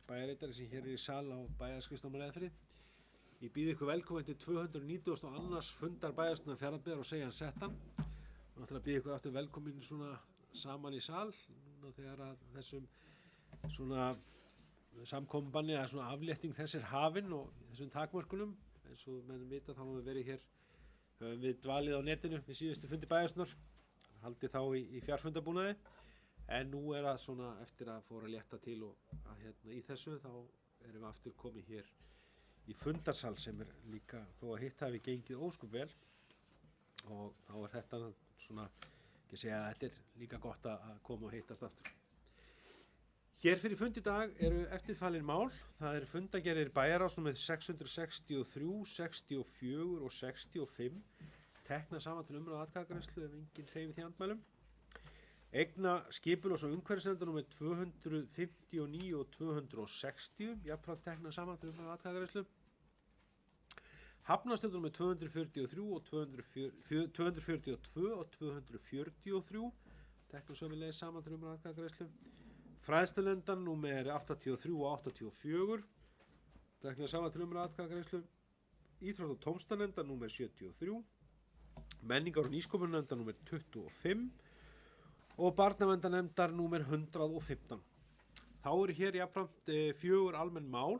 bæjarritari sem hér í sal á bæjarskrifstofu Reyðarfirði. Ég býð ykkur velkomin til 292. fundar bæjarstjórnar Fjarðabyggðar og segja hann settan. Náttúrulega býð ykkur aftur velkomin svona saman í sal núna þegar að þessum svona samkomubanni eða svona aflétting þess hafin og þessum takmörkunum. Eins og menn vita þá höfum við verið hér, höfum við dvalið á netinu við síðustu fundi bæjarstjórnar, haldið þá í fjarfundabúnaði. En nú það svona eftir að fóra að létta til og að í þessu þá erum við aftur komið hér í fundarsal sem líka þó að hitt hafi gengið óskup vel og þá þetta svona, ekki segja að þetta líka gott að koma og hittast aftur. Hér fyrir fund í dag eru eftirfalin mál, það fundagerðir bæjarráðs númer 663, 64 og 65, tekna saman til umræðu og atkvæðagreiðslu ef enginn hreyfir því andmælum. Eigna skipulags- og umhverfisnefndar númer 259 og 260, jafnframt tekna saman til umræðu og atkvæðagreiðslu. Hafnarstjórn númer 243 og 242 og 243, tekna sömuleiðis saman til umræðu og atkvæðagreiðslu. Fræðslunefndar númer 83 og 84, tekna saman til umræðu og atkvæðagreiðslu. Íþrótta- og tómstarnefndar númer 73, menningar- og nýsköpunarnefndar númer 25, og barnaverndarnefndar númer 115. Þá hér jafnframt 4 almenn mál.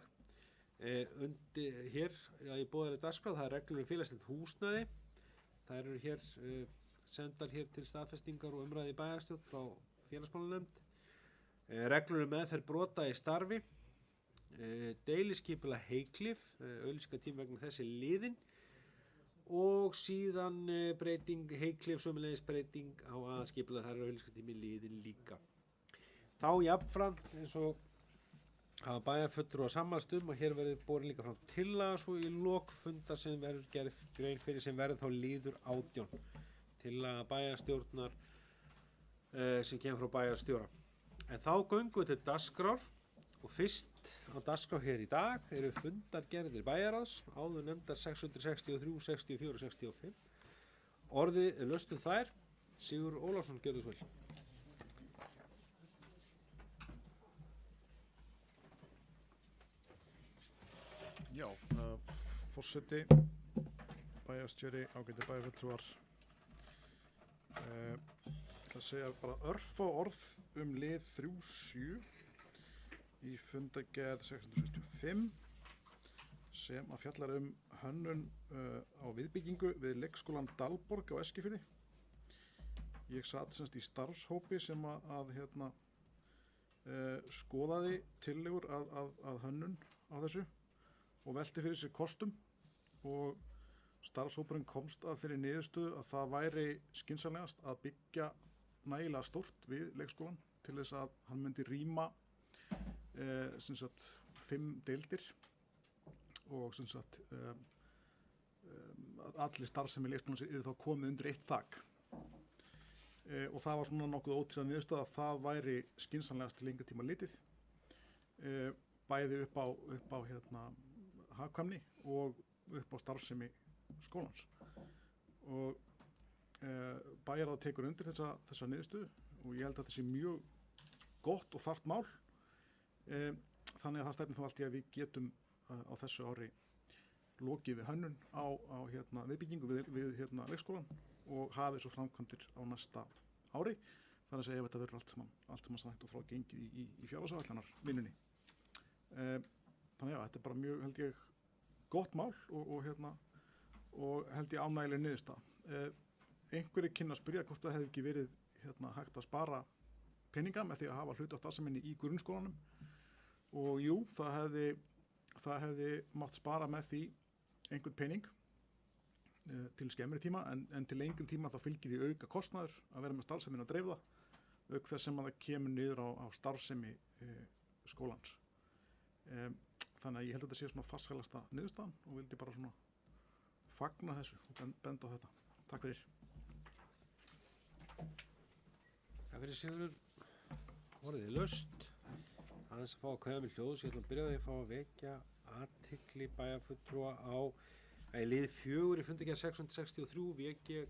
Hér í boðaðri dagskrá, það reglur félagslegt húsnæði. Það eru hér sendar hér til staðfestingar og umræðu í bæjarstjórn frá félagsmálanefnd. Reglur meðferð brota í starfi. Deiliskipulag Heyklif, auglýsingatími vegna þessi liðinn. Og síðan breyting Heyklif, sömuleiðis breyting á aðalskipulag, þar auglýsingatími liðinn líka. Þá jafnframt eins og hafa bæjarfulltrúar sammælst að hér verði borin líka fram tillaga svo í lok fundar sem verður gerð grein fyrir sem verður þá liður 18. Tillaga bæjarstjórnar sem kemur frá bæjarstjóra. En þá göngum við til dagskrár. Og fyrst á dagskrá hér í dag eru fundargerðir bæjarráðs, áður nefndar 663, 64 og 65. Orðið laustum þær. Sigurður Ólafsson, gjörðu svo vel. Já, forseti, bæjarstjóri, ágæti bæjarfulltrúar. Ég ætla að segja bara örfá orð lið 37. Í fundagerð 665 sem að fjallar hönnun á viðbyggingu við leikskólan Dalborg á Eskifirði. Ég sat semst í starfshópi sem skoðaði tillögur að hönnun á þessu og velti fyrir sér kostum og starfshópurinn komst að þeirri niðurstöðu að það væri skynsamlegast að byggja nægilega stórt við leikskólan til þess að hann myndi rýma 5 deildir og allir starfsemi leikskólans þá komið undir eitt þak og það var svona nokkuð ótrúlega niðurstaða að það væri skynsamlegast til lengri tíma litið bæði upp á hagkvæmni og upp á starfsemi skólans og bæjarráð tekur undir þessa niðurstöðu og ég held að þetta sé mjög gott og þarft mál. Þannig að það stefnir þá allt í að við getum á þessu ári lokið við hönnun á viðbyggingu við leikskólan og hafið svo framkvæmdir á næsta ári. Þannig að segja ef þetta verður allt saman snægt og frá gengið í fjárhagsáætlunar vinnunni. Þannig að þetta bara mjög, held ég, gott mál og held ég ánægileg niðurstaða. Einhverjir kynna að spyrja hvort það hefði ekki verið hægt að spara peninga með því að hafa hluti á starfseminni í grunnskólanum. Og jú, það hefði mátt spara með því einhvern pening til skemmri tíma en til lengri tíma þá fylgir því auka kostnaður að vera með starfsemin að dreifða auk þess sem að það kemur niður á starfsemi skólans. Þannig að ég held að þetta sé svona farsælasta niðurstaðan og vildi bara svona fagna þessu og benda á þetta. Takk fyrir. Takk fyrir Sigurður. Orðið laust. Aðeins að fá að kveða með hljóðs, ég ætla að byrja að fá að vekja athygli bæjarfulltrúa á að lið 4 í fundagerð 663 vek ég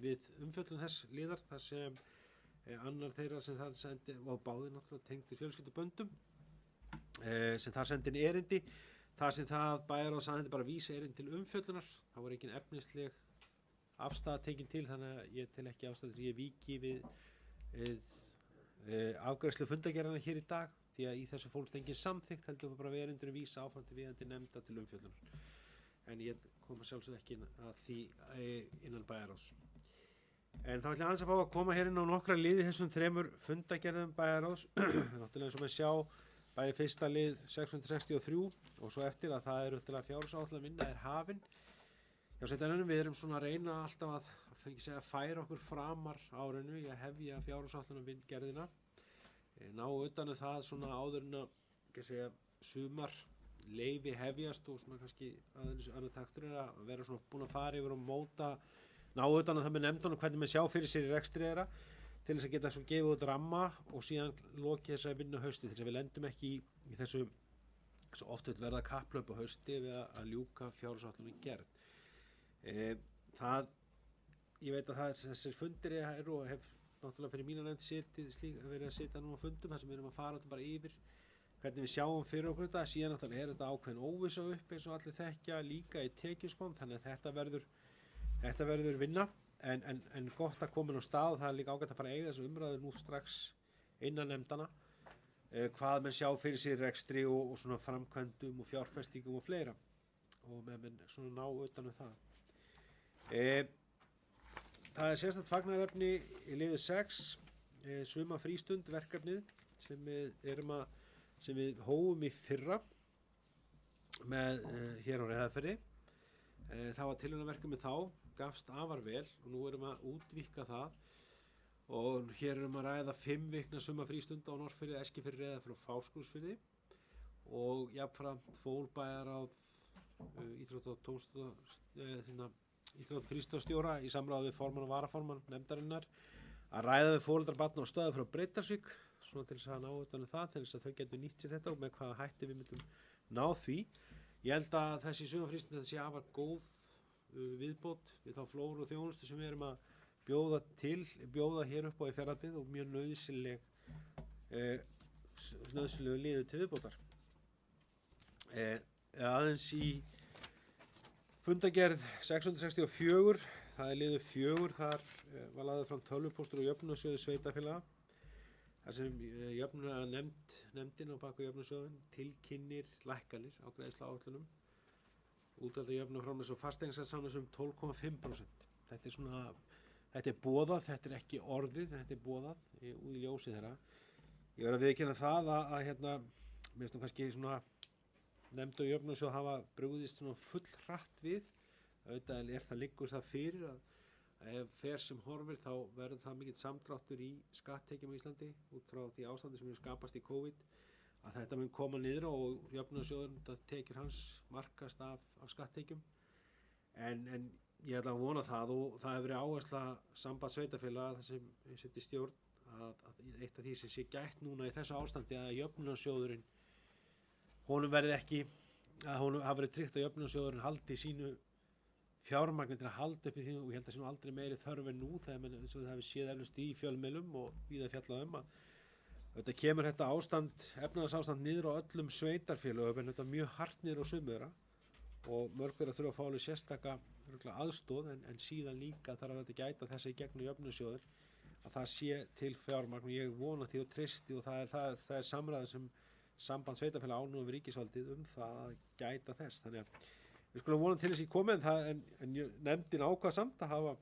við umfjöllun þess liðar þar sem annar þeirra sem það sendi og báðir náttúrulega tengdir fjölskylduböndum sem það sendi inn erindi, þar sem það bæjarráð sendi bara vísa erindi til umfjöllunar, það var engin efnisleg afstaða tekin til, þannig að ég tel ekki ástæðu til ég víki við afgreiðslu fundargerðanna hér í dag, því að í þessu fólst engin samþykkt, heldur bara við erindinu vísa áfram til viðandi nefnda til umfjöllunar. En ég koma sjálfsögðu ekki að því innan bæjarráðs. En þá ætlum ég aðeins að fá að koma hér inn á nokkra liði þessum 3 fundargerðum bæjarráðs. Náttúrulega eins og maður sjá, bæði fyrsta lið 663 og svo eftir að það er til að fjárhagsáætlun vinna er hafin. Já, sveitarfélögunum, við erum svona að reyna alltaf að færa okkur framar árinu í að hefja fjárhagsáætlun gerðina. Ná utan það svona áður en að sumar leyfi hefjast og svona kannski annar taktur er að vera svona búin að fara yfir og móta, ná utan það með nefndunum hvernig maður sjá fyrir sér í rekstri þeirra til þess að geta svo gefið út ramma og síðan lokið þessari vinnu hausti, þess að við lendum ekki í þessu svo oft vil verða kapplaup á hausti við að ljúka fjárhagsáætlunin gerð. Ég veit að þessir fundir eru og hef náttúrulega fyrir mína nefnd verið að sitja nú á fundum þar sem við erum að fara bara yfir hvernig við sjáum fyrir okkur þetta, síðan náttúrulega þetta ákveðin óvissa upp eins og allir þekkja líka í tekjuspám, þannig að þetta verður vinna, en gott að koma inn á stað, það er líka ágætt að fara að eiga þessu umræðu nú strax innan nefndana, hvað menn sjá fyrir sér rekstri og svona framkvæmdum og fjárfestingum og fleira, og menn svona ná utan það. Það er sérstætt fagnaðarefni í liði 6, suma frístund verkefnið sem við hófum í fyrra með hér á Reyðarfirði. Það var tilraunaverkefni þá, gafst afar vel og nú erum að útvíkka það og hér erum að ræða 5 vikna suma frístunda á Norðfirði, Eskifirði, Reyðarfirði og Fáskrúðsfirði og jafnframt fólbæjarráð íþrótt frístundastjóra í samráði við formann og varaformann nefndarinnar að ræða við foreldra, barna og stöðu frá Breiðdalsvík svona til þess að ná utan það, til þess að þau getur nýtt sér þetta og með hvaða hætti við myndum ná því. Ég held að þessi sumarfrístund þetta sé afar góð viðbót við þá flóru og þjónustu sem við erum að bjóða hér upp á í Fjarðabyggð og mjög nauðsynlegu liður til viðbótar. Aðeins í fundargerð 664, það er liður 4, þar var lagður fram tölvupóstur og jöfnunarsjóði sveitarfélaga. Þar sem nefndin á baku jöfnunarsjóðin tilkynnir lækkanir á greiðsluáætlunum. Útgjalda jöfnunarframleiðs og fasteignaskattsframleiðs 12,5%. Þetta er boðað, þetta er ekki orðið, þetta er boðað í ljósi þeirra. Ég verð að viðurkenna það að mér finnst kannski svona nefnd og jöfnunarsjóð hafa brugðist svona full hratt við. Auðvitað liggur það fyrir að ef fer sem horfir þá verður það mikill samdráttur í skatttekjum á Íslandi út frá því ástandi sem hefur skapast í COVID að þetta mun koma niður og jöfnunarsjóðurinn tekjur hans markast af skatttekjum en ég ætla að vona það og það hefur verið áhersla samband sveitarfélaga þar sem ég seti stjórn að eitt af því sem sé gætt núna í þessu ástandi að jöfnunarsjóðurinn honum verði ekki að honum hafi verið tryggt að jöfnunarsjóðurinn haldi sínu fjármagni til að halda upp í því og ég held að sé nú aldrei meiri þörf en nú þegar menn eins og það hefur séð eflaust í fjölmiðlum og víða fjallað að þetta kemur þetta efnahagsástand niður á öllum sveitarfélögum en þetta mjög hart niður á sumum þeirra og mörg þeirra þurfa að fá alveg sérstaka aðstoð en síðan líka þarf að gæta þess í gegnum jöfnunarsjóður að það sé til fjármagn og ég vona því og treysti og það er samræður sem samband sveitarfélaga ánúum við ríkisvaldið það að gæta þess. Þannig að við skulum vona til þess í komið en nefndin ákvað samt að hafa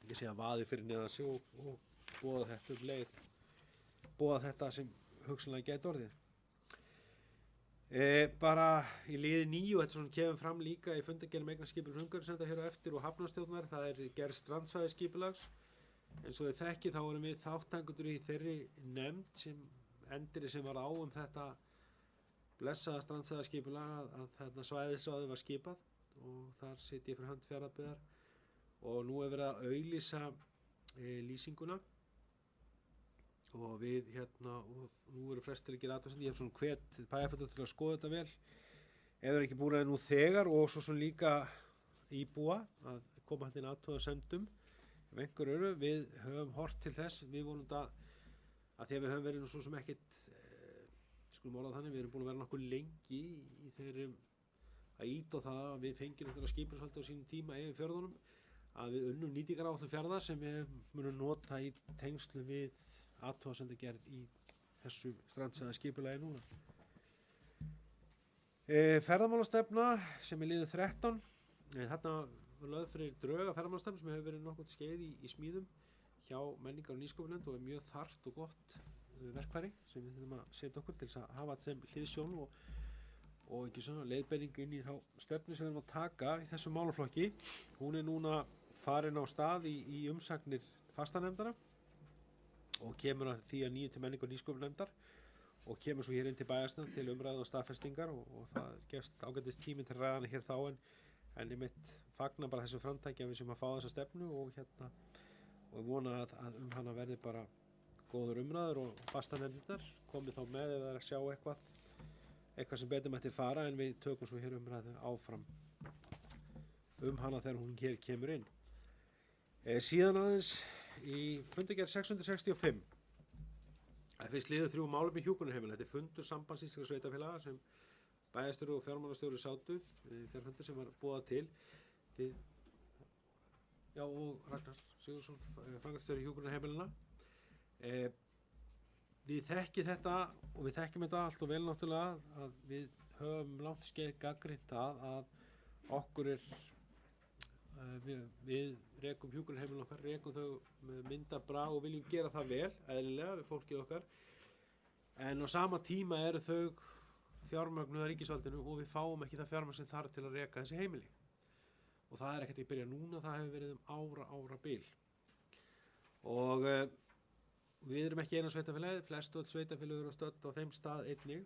ekki segja vaði fyrir neðan sig og boða þetta leið, boða þetta sem hugsanlega gæti orðið. Bara í liði 9 og þetta svona kemur fram líka í fundargerðum eignarskipulags umhverfisnefndar hér á eftir og hafnarstjórnar, það er gerð strandsvæðisskipulags. Eins og þið þekkið þá erum við þátttakendur í þeirri nefnd sem var á þetta blessaða strandsvæðaskipulag að svæðisráðið var skipað og þar sit ég fyrir hönd Fjarðabyggðar og nú er verið að auglýsa lýsinguna og við og nú eru flestir að gera athugasemdir. Ég hef svona hvet bæjarfulltrúa til að skoða þetta vel ef það er ekki búin að nú þegar og svo líka íbúa að koma hann inn athugasemdum ef einhver eru. Við höfum hort til þess, við vonum að því að við höfum verið nú svo sem ekkert skulum orða þannig, við erum búin að vera nokkuð lengi í þeirri að ýta á það að við fengjum þetta skipulagsvaldið á sínum tíma yfir fjörðunum, að við unnum nýtingaráætlun fjarða sem við munum nota í tengslu við athugasemdagerð í þessu strandsæða skipulagi núna. Ferðamálastefna sem er liður 13, þarna var lögð fyrir drög að ferðamálastefnu sem hefur verið nokkuð skeið í smíðum hjá menningar- og nýsköpunarnefnd og er mjög þarft og gott verkfæri sem við þurfum að setja okkur til þess að hafa sem hliðsjón og ekki svona leiðbeining inn í þá stefnu sem við erum að taka í þessum málaflokki. Hún er núna farin á stað í umsagnir fastanefndana og kemur að því að nýju til menningar- og nýsköpunarnefndar og kemur svo hér inn til bæjarstjórnar til umræðu og staðfestingar og það gefst ágætist tími til ræðana hér þá en ég mitt fagna bara þessu framtæki að við sem að fá þessa stefnu og vona að hana verði bara góður umræður og fastanefndar komið þá með ef það er að sjá eitthvað sem betur mætti fara en við tökum svo hér umræðu áfram hana þegar hún hér kemur inn. Síðan aðeins í fundargerð 665 það fyrst liður 3 málefni hjúkrunarheimila. Þetta er fundur Sambands íslenskra sveitarfélaga sem bæjarstjóri og fjármálastjóri sátu fundur sem var boðað til og Ragnar Sigurðsson framkvæmdastjóri hjúkrunarheimilana. Við þekkjum þetta og við þekkjum þetta allt og vel náttúrulega að við höfum langt skeið gagnrýnt að okkur við rekum hjúkrunarheimilin okkar, rekum þau með myndabrag og viljum gera það vel, eðlilega við fólkið okkar, en á sama tíma eru þau fjármögnuð af ríkisvaldinu og við fáum ekki það fjármagn sem þarf til að reka þessi heimili. Og það er ekkert að byrja núna, það hefur verið árabil. Og við erum ekki eina sveitarfélagið, flest öll sveitarfélög eru stödd á þeim stað einnig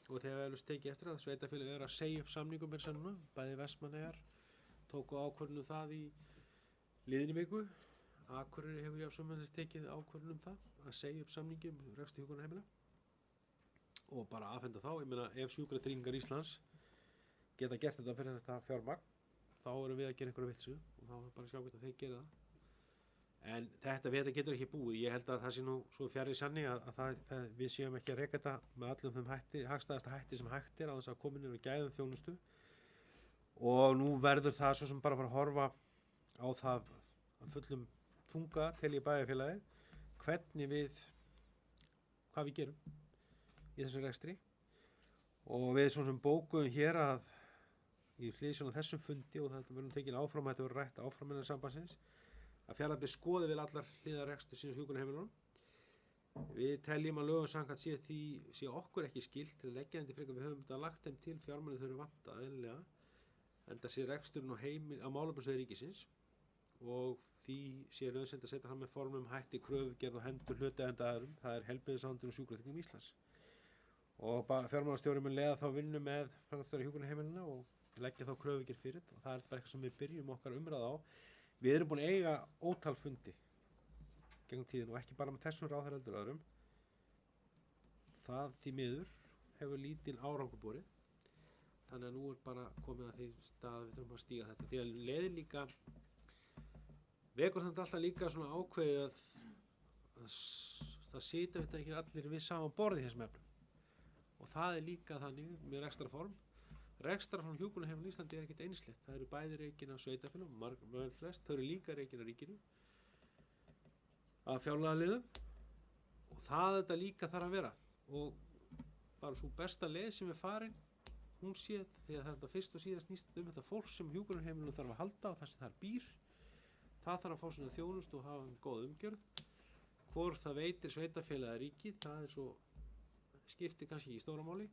og þegar við erum tekið eftir að sveitarfélög eru að segja upp samningum með sannuna, bæði Vestmannaeyjar tóku ákvörðun það í liðinni viku. Akureyri hefur sömuleiðis tekið ákvörðun það að segja upp samningi rekstur hjúkrunarheimila og bara afhenda þá. Ég meina ef Sjúkratryggingar Íslands geta gert þetta fyrir þetta fjármagn þá erum við að gera einhverja vilsu og þá er bara sjákvæmt að þeir gera það. En þetta getur ekki búið. Ég held að það sé nú svo fjarri sanni að við séum ekki að reka þetta með allum þeim hagstæðasta hætti sem hægt er á þess að koma inn og gæðum þjónustu. Og nú verður það svo sem bara að fara að horfa á það að fullum þunga til í bæjarfélagið hvað við gerum í þessum rekstri og við svo sem bókuðum hér að í hliðsjón af þessum fundi og þetta verður tekin áfram að þetta verður rætt áfram innan sambandsins að Fjarðabyggð skoði vel allar hliðar rekstur síns hjúkrunarheimilunum. Við teljum að lögum samkvæmt sé okkur ekki skylt til að leggja þeim til frekar við höfum þetta lagt þeim til fjármunir þau eru vantað eðlilega enda sé reksturinn á málefnasviði ríkisins og því sé nauðsynlegt að setja hann með formum hætti kröfugerð og hendur hlutaðeigandi aðilum, það er Heilbrigðisráðuneytinu og Sjúkratryggingum Íslands. Og fjármálastjóri mun leiða þá vinnu með framkvæmdastjóra hjúkrunarheimilina og leggja þá kröfugerð fyrir og það er bara eitthvað sem við byrjum okkar umræða á. Við erum búin að eiga ótal fundi gegnum tíðin og ekki bara með þessum ráðherra heldur öðrum. Það því miður hefur lítinn árangur borið. Þannig að nú er bara komið að því stað við þurfum að stíga þetta. Því að leiðir líka, vekur þetta alltaf líka svona ákveðið að það sitja þetta ekki allir við saman borði í þessum efnum. Og það er líka þannig með rekstrarform. Rekstrarform hjúkrunarheimila í Íslandi er ekkert einsleitt. Það eru bæði rekin af sveitarfélögum, margir flest, þau eru líka rekin af ríkinu, af fjárlagaliðum og það þetta líka þarf að vera. Og bara svo besta leið sem er farin hún sé því að þetta fyrst og síðast snýst þetta fólk sem hjúkrunarheimilinu þarf að halda og það sem þar býr það þarf að fá svona þjónustu og hafa góð umgjörð hvor það veitir sveitarfélagi ríkið það er svo skiptir kannski í stóra máli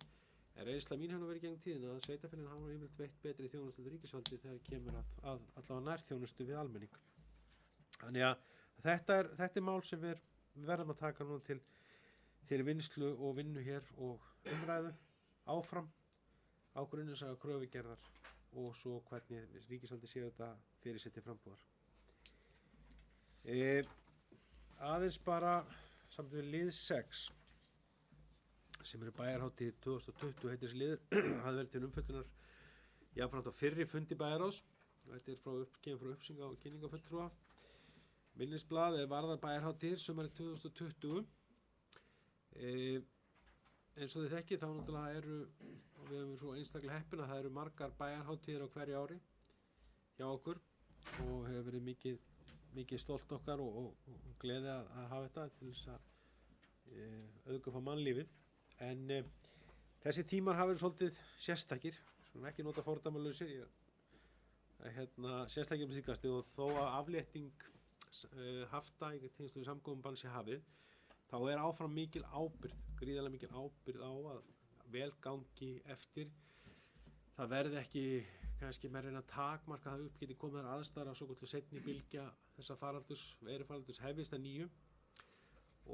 en reynsla mín hefur verið gegnum tíðina að sveitarfélagin hafa yfirleitt veitt betri þjónustu til ríkisvaldi þegar kemur að allavega nær þjónustu við almenning. Þannig að þetta er mál sem við verðum að taka núna til vinslu og vinnu hér og umræðu áfram á grunninsaga kröfugerðar og svo hvernig ríkisvaldi séu þetta fyrir sér til frambúðar. Aðeins bara samt við lið 6 sem eru bæjarhátíð 2020 heitir þessi liður hafði verið til umfjöllunar jafnframt á fyrri fundi bæjarráðs þetta er kemur frá uppsynga og kynningafulltrúa minnisblað varðar bæjarhátíð sumarið 2020 eins og þið þekkið þá náttúrulega og við hefum svo einstaklega heppin að það eru margar bæjarhátíðir á hverju ári hjá okkur og hefur verið mikið stolt okkar og gleði að hafa þetta til þess að auðga upp á mannlífið. En þessi tímar hafa verið svolítið sérstakir, svona ekki nota fordæmalausir, sérstakir með síkasti og þó að aflétting hafta í tengslum við samgöngubann sé hafið, þá er áfram mikil ábyrgð, gríðarlega mikil ábyrgð á að vel gangi eftir. Það verði ekki kannski með reyna takmarka það upp geti komið þar aðstæður af svoköldu seinni bylgja þessa veirufaraldurs hefjist að nýju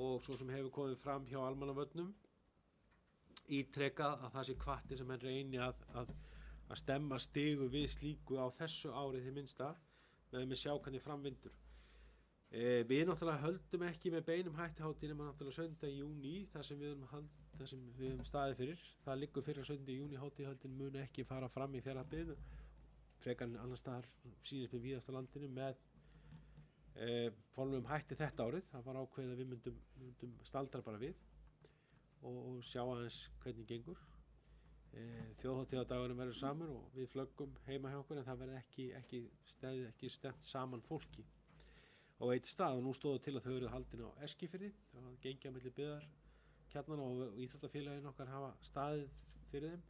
og svo sem hefur komið fram hjá almannavörnum ítrekað að það sé hvatti sem menn reyni að stemma stigu við slíku á þessu ári hið minnsta með sjá hvernig framvindur. Við náttúrulega höldum ekki með beinum hætti hátíð nema náttúrulega 7. júní þar sem við höfum staðið fyrir. Það liggur fyrir að 7. júní hátíðhöldin muni ekki fara fram í Fjarðabyggð frekar en annars staðar síðast með víðast á landinu með formlegum hætti þetta árið. Það var ákveðið að við myndum staldra bara við og sjá aðeins hvernig gengur. Þjóðhátíðardagurinn verður samur og við flöggum heima hjá okkur en það verði ekki stefnt saman fólki á eitt stað og nú stóðu til að þau eru haldin á Eskifirði. Það var gengið á milli byggðarkjarnanna og íþróttafélagin okkar hafa staðið fyrir þeim.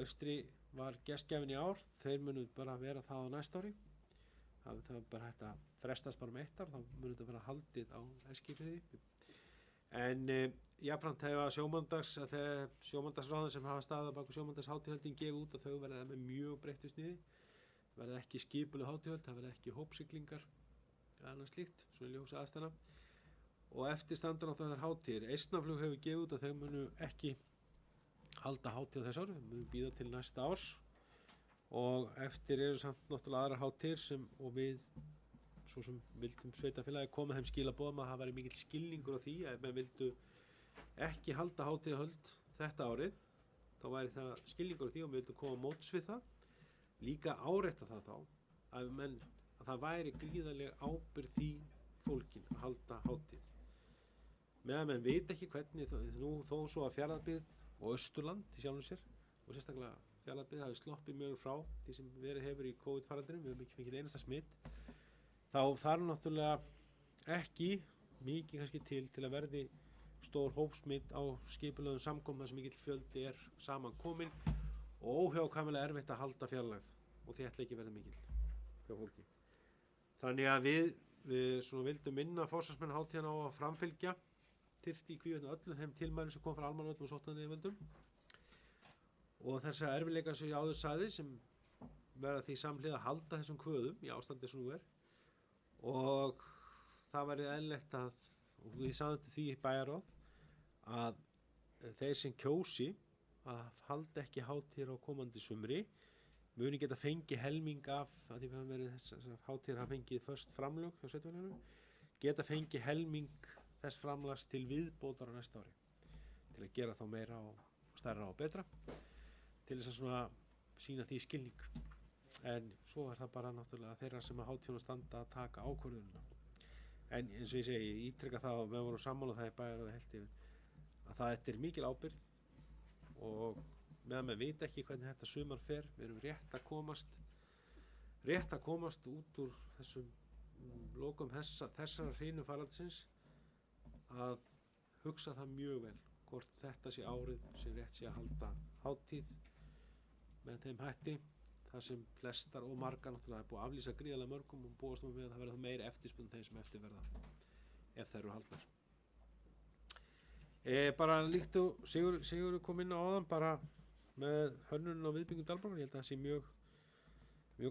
Austri var gestgjafinn í ár, þeir munu bara vera það á næsta ári. Það er bara hægt að frestast bara 1 ár, þá munu þetta vera haldið á Eskifirði. En jafnframt hefa sjómandagsráðin sem hafa staðið á baku sjómandagshátíðhöldin gefið út að þau verða með mjög breyttu sniði. Það verða ekki skipuleg hátíðhöld, það verða ekki hópsiglingar annað slíkt, svona ljósa aðstæðna og eftir standa náttúrulega þær hátíðir. Eistnaflug hefur gefið út að þau munu ekki halda hátíð á þessu ári, þau munu bíða til næsta árs og eftir eru samt náttúrulega aðrar hátíðir og við svo sem vildum sveitafélagi koma þeim skilaboðum að það væri mikill skilningur á því að ef menn vildu ekki halda hátíðahöld þetta árið þá væri það skilningur á því og við vildum koma móts við það, líka árétta það þá að það væri gríðarleg ábyrgð í fólkin að halda hátíð. Meðan menn veit ekki hvernig nú þó svo að Fjarðabyggð og Austurland í sjálfum sér og sérstaklega Fjarðabyggð hafi sloppið mjög frá því sem verið hefur í COVID-faraldrinum, við höfum ekki fengið einasta smitt, þá þarf náttúrulega ekki mikið kannski til að verði stór hópsmitt á skipulögðum samkomum sem mikill fjöldi er saman kominn og óhjákvæmilega erfitt að halda fjarlægð og þéttleiki verði mikill hjá fólki. Þannig að við svona vildum minna forsvarsmenn hátíðan á að framfylgja þyrfti í hvívetna öllum þeim tilmælum sem kom frá almannavörnum og sóttvarnayfirvöldum og þessa erfiðleika sem ég áður sagði sem verða því samhliða að halda þessum kvöðum í ástandi sem nú er og það verði eðlilegt og við sagðum til því í bæjarráð að þeir sem kjósi að halda ekki hátíðir á komandi sumri muni geta fengið helming af að því við höfum verið þessar hátíðir hafa fengið föst framlög hjá sveitarfélaginu, geta fengið helming þess framlags til viðbótar á næsta ári til að gera þá meira og stærra og betra til þess að svona sýna því skilning. En svo er það bara náttúrulega þeirra sem að hátíðunum standa að taka ákvörðunina. En eins og ég segi, ég ítreka það og við vorum sammála það í bæjarráði heilt yfir að það er mikil ábyrgð og meðan við veit ekki hvernig þetta sumar fer, við erum rétt að komast út úr þessum lokum þessara hreinu faraldsins að hugsa það mjög vel hvort þetta sé árið sem rétt sé að halda hátíð með þeim hætti þar sem flestar og margar náttúrulega er búið að aflýsa gríðarlega mörgum og búast við að það verða meiri eftirspurn þeim sem eftir verða ef þær eru haldnar. Bara líkt og Sigurður kom inn á áðan bara með hönnun og viðbygging Dalbakar, ég held að það sé mjög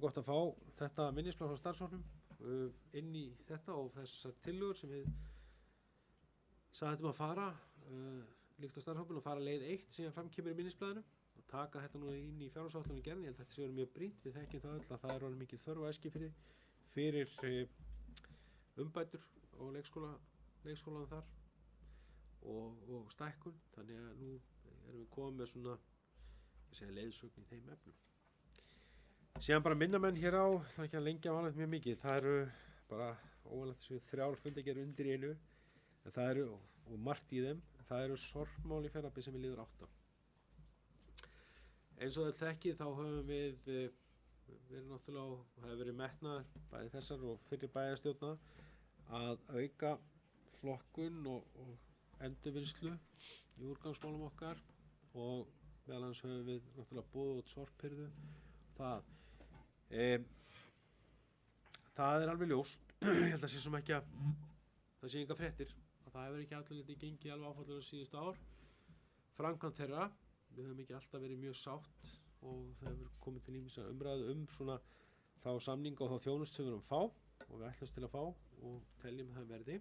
gott að fá þetta minnisplan frá starfshópnum inn í þetta og þessar tillögur sem við sagðum að fara líkt á starfshópnum og fara leið 1 sem fram kemur í minnisblaðinu og taka þetta nú inn í fjárhagsáætlun í gerðinni. Ég held að þetta sé verið mjög brýnt, við þekkjum það öll að það er orðið mikil þörf á Eskifirði fyrir umbætur og leikskólan þar og stækkun, þannig að nú erum við komið með svona leiðsögn í þeim efnum. Síðan bara minna menn hér á, það er ekki að lengja vanlegt mjög mikið, það eru bara óvanlegt þessu 3 fundagerðir undir í einu En það eru, og margt í þeim, það eru sorpmál í Fjarðabyggð sem við líður 8. Eins og þetta þekkið þá höfum við verið náttúrulega, og hefur verið metnaður bæði þessar og fyrri bæjarstjórna að auka flokkun og endurvinnslu í úrgangsmálum okkar, og meðal annars höfum við náttúrulega boðið út sorphirðu. Það alveg ljóst, ég held að sé sem ekki að það sé enga fréttir, að það hefur ekki allir litið gengið alveg áfallega síðustu ár. Framkvæmd þeirra, við höfum ekki alltaf verið mjög sátt, og það hefur komið til ýmissa umræðu svona þá samninga og þá þjónustu sem við erum að fá og við ætlumst til að fá og teljum það verði.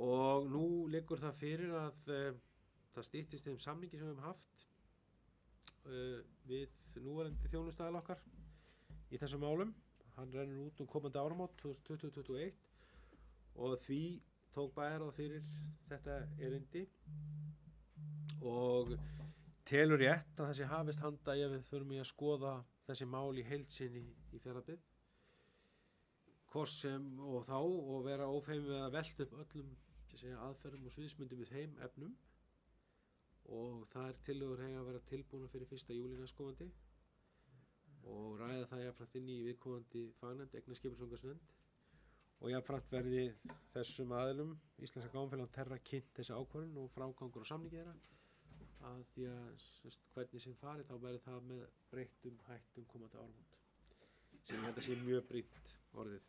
Og nú liggur það fyrir að það styttist þeim samningi sem við höfum haft við núverandi þjónustuaðila okkar í þessum málum. Hann rennur út komandi áramót 2020-2021 og því tók bæjarráð fyrir þetta erindi og telur rétt að það sé hafist handa ef við förum í að skoða þessi mál í heild sinni í Fjarðabyggð, hvort sem og þá, og vera ófeimið við að velta upp öllum aðferðum og sviðsmyndum í þeim efnum, og það tillögur eiga að vera tilbúna fyrir 1. júlí næstkomandi og ræða það jafnframt inn í viðkomandi fagnefnd, eignarskipulagsnefnd, og jafnframt verði þessum aðilum Íslenska gámafélag Terra kynnt þessi ákvörðun og frágangur og samningi þeirra, að því að hvernig sem fari þá verður það með breyttum hættum komandi áramót, sem þetta sé mjög brýnt orðið,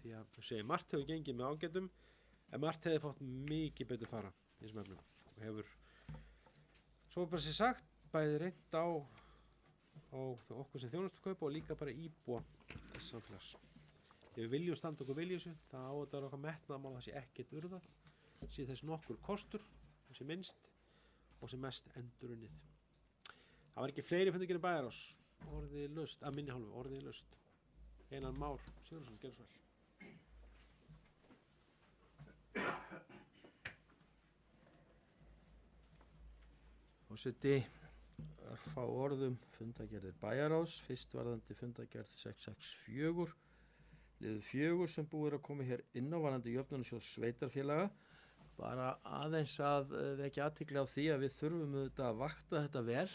því að margt hefur gengið með ágætum en margt hefur fátt mikið betur fara í þessum efnum, og hefur svo bara sér sagt bæði reynt á okkur sem þjónustukaupa og líka bara íbúa þess samfélags. Ef við viljum standa okkur vilja þessu, það á að vera okkar metnaðarmál að það sé ekkert urðað, sé þess nokkur kostur og sé minnst og sem mest endurunnið. Það var ekki fleiri fundir bæjarráðs, orðið laust, að minni hálfu, orðið laust. Einar Már Sigurðsson, gerðu svo vel. Forseti, örfá orðum fundargerðir bæjarráðs, fyrst varðandi fundargerð 664, liður 4 sem búið að koma hér inn á varðandi jöfnunarsjóð sveitarfélaga. Bara aðeins að vekja athygli á því að við þurfum auðvitað að vakta þetta vel.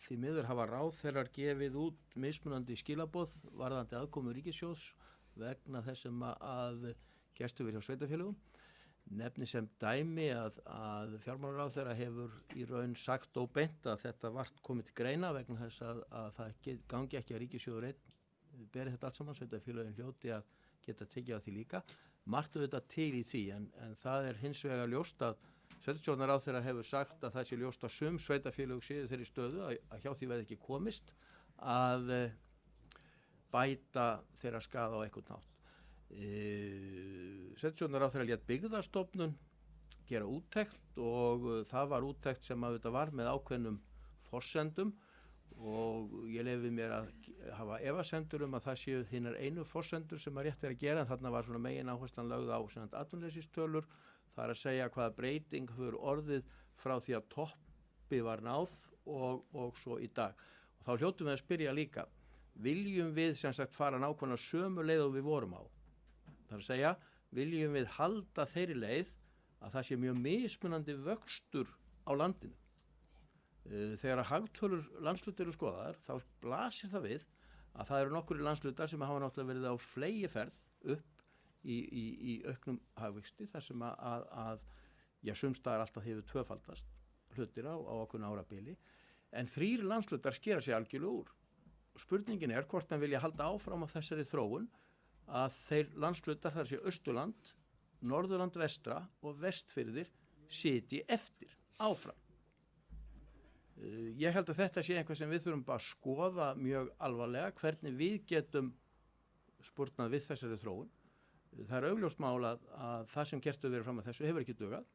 Því miður hafa ráðherrar gefið út mismunandi skilaboð varðandi aðkomu ríkissjóðs vegna þess sem að gerst hefur hjá sveitarfélögum. Nefni sem dæmi að fjármálaráðherra hefur í raun sagt óbeint að þetta vart komið til greina vegna þess að það gangi ekki að ríkissjóður einn beri þetta allt saman, sveitarfélögin hljóti að geta tekið á því líka. Margt auðvitað til í því, en það hins vegar ljóst að sveitarstjórnarráðherra hefur sagt að það sé ljóst að sum sveitarfélög séu þeirri stöðu að hjá því verði ekki komist að bæta þeirra skaða á einhvern hátt. Sveitarstjórnarráðherra lét Byggðastofnun gera úttekt og það var úttekt sem auðvitað var með ákveðnum forsendum og ég leyfi mér að hafa efasemdur að það séu hinar einu forsendur sem rétt að gera, en þarna var svona megin áherslan lögð á atvinnuleysistölur, það að segja hvaða breyting hefur orðið frá því að toppi var náð og svo í dag. Og þá hljótum við að spyrja líka, viljum við sem sagt fara nákvæmlega sömu leið og við vorum á? Það að segja, viljum við halda þeirri leið að það sé mjög mismunandi vöxtur á landinu? Þegar að hagtölur landshluta eru skoðaðar, þá blasir það við að það eru nokkur landslutar sem hafa náttúrulega verið á fleygiferð upp í auknum hagvexti, þar sem að sums staðar alltaf hefur tvöfaldast hlutir á ákveðnu árabili, en 3 landslutar skera sig algjörlega úr. Spurningin er hvort mann vilja halda áfram á þessari þróun að þeir landslutar, þar sé Austurland, Norðurland vestra og Vestfirðir sitji eftir áfram. Ég held að þetta sé eitthvað sem við þurfum bara að skoða mjög alvarlega, hvernig við getum spurnað við þessari þróun. Það er augljóst mál að það sem gert hefur verið fram að þessu hefur ekki dugað.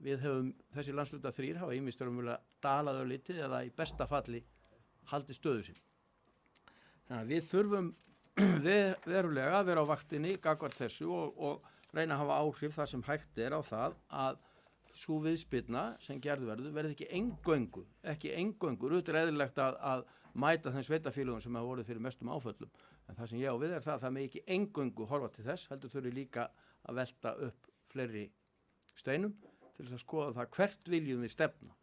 Við höfum, þessi landslutar 3 hafa ýmist raunverulega dalað örlítið eða í besta falli haldið stöðu sín. Þannig að við þurfum verulega að vera á vaktinni gagnvart þessu og reyna að hafa áhrif þar sem hægt er á það að sú viðspyrna sem gerð verði ekki eingöngu, auðvitað eðlilegt að mæta þeim sveitarfélögum sem hafa voruð fyrir mestum áföllum. En það sem ég á við er það að það megi ekki eingöngu horfa til þess, heldur þurfi líka að velta upp fleiri steinum til þess að skoða það hvert viljum við stefna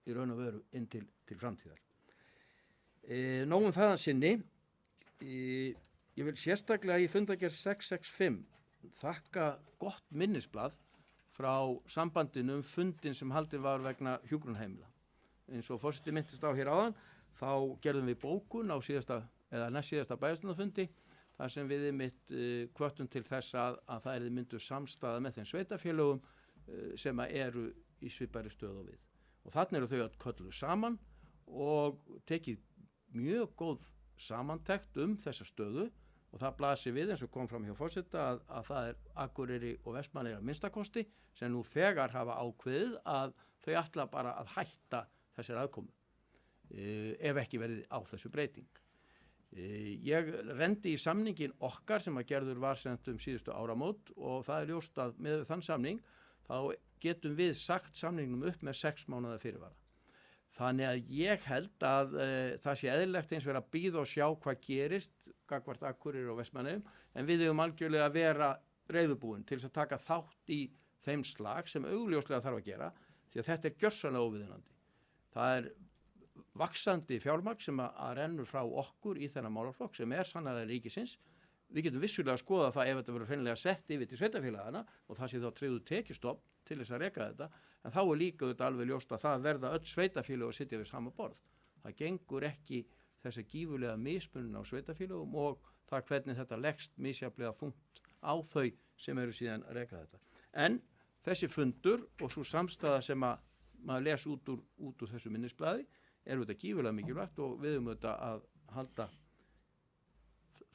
í raun og veru inn til framtíðar. Nógum þaðan sinni, ég vil sérstaklega í fundargerð 665 þakka gott minnisblað frá sambandinu fundin sem haldin var vegna hjúkrunarheimila. Eins og forseti minntist á hér áðan, þá gerðum við bókun á næst síðasta bæjarstjórnarfundi þar sem við hvöttum til þess að það yrði mynduð samstaða með þeim sveitarfélögum sem eru í svipaðri stöðu og við. Og þarna eru þau að kölluð saman og tekið mjög góð samantekt þessa stöðu og það blasir við eins og kom fram hjá forseta að það Akureyri og Vestmannaeyjar að minnstakosti sem nú þegar hafa ákveðið að þau ætla bara að hætta þessari aðkomu ef ekki verið á þessu breyting. Ég rendi í samningin okkar sem að gerður var sent síðustu áramót og það ljóst að með þann samning þá getum við sagt samningnum upp með 6 mánaða fyrirvara. Þannig að ég held að það sé eðlilegt eins og að bíða og sjá hvað gerist gagnvart Akureyri og Vestmannaeyjum en við eigum algjörlega að vera reiðubúin til þess að taka þátt í þeim slag sem augljóslega þarf að gera því að þetta gjörsamlega óviðunandi. Það vaxandi fjármagn sem að rennur frá okkur í þennan málaflokk sem sannarlega ríkisins. Við getum vissulega að skoða það ef þetta verður hreinlega sett yfir til sveitarfélagana og það sé þá tryggður tekjustofn til þess að reka þetta, en þá líka þetta alveg ljóst að það verða öll sveitarfélög að sitja við sama borð. Það gengur ekki þessi gífurlega mismunun á sveitarfélögum og það hvernig þetta leggst misjafnlega þungt á þau sem eru síðan að reka þetta. En þessi fundur og svo samstaða sem að maður les út úr þessu minnisblaði þetta gífurlega mikilvægt og við þetta að halda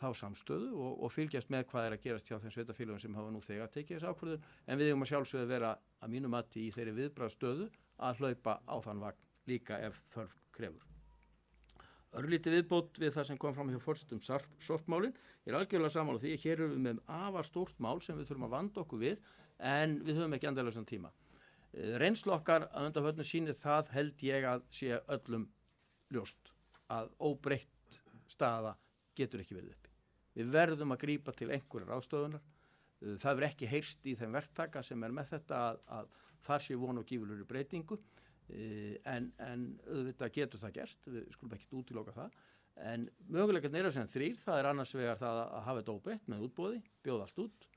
þá samstöðu og fylgjast með hvað að gerast hjá þeim sveitarfélögum sem hafa nú þegar tekið þessu ákvörðun, en við að sjálfsögðu vera að mínu mati í þeirri viðbragðsstöðu að hlaupa á þann vagn líka ef þörf krefur. Örlítið viðbót við það sem kom fram hjá forsetum sorpmálin, ég algjörlega sammála því að hér erum við með afar stórt mál sem við þurfum að vanda okkur við, en við höfum ekki endalausan tíma. Reynslu okkar að undanförnu sýnir það held ég að sé öllum ljóst að óbreytt staða getur ekki verið uppi. Við verðum að grípa til einhverjar ráðstöfunar. Það verður ekki heyrst í þeim verktaka sem með þetta að þar sé von og gífurlegri breytingu, en auðvitað getur það gerst, við skulum ekki útiloka það, en möguleikarnir eru sem 3, það annars vegar það að hafa þetta óbreytt með útboði, bjóða allt út.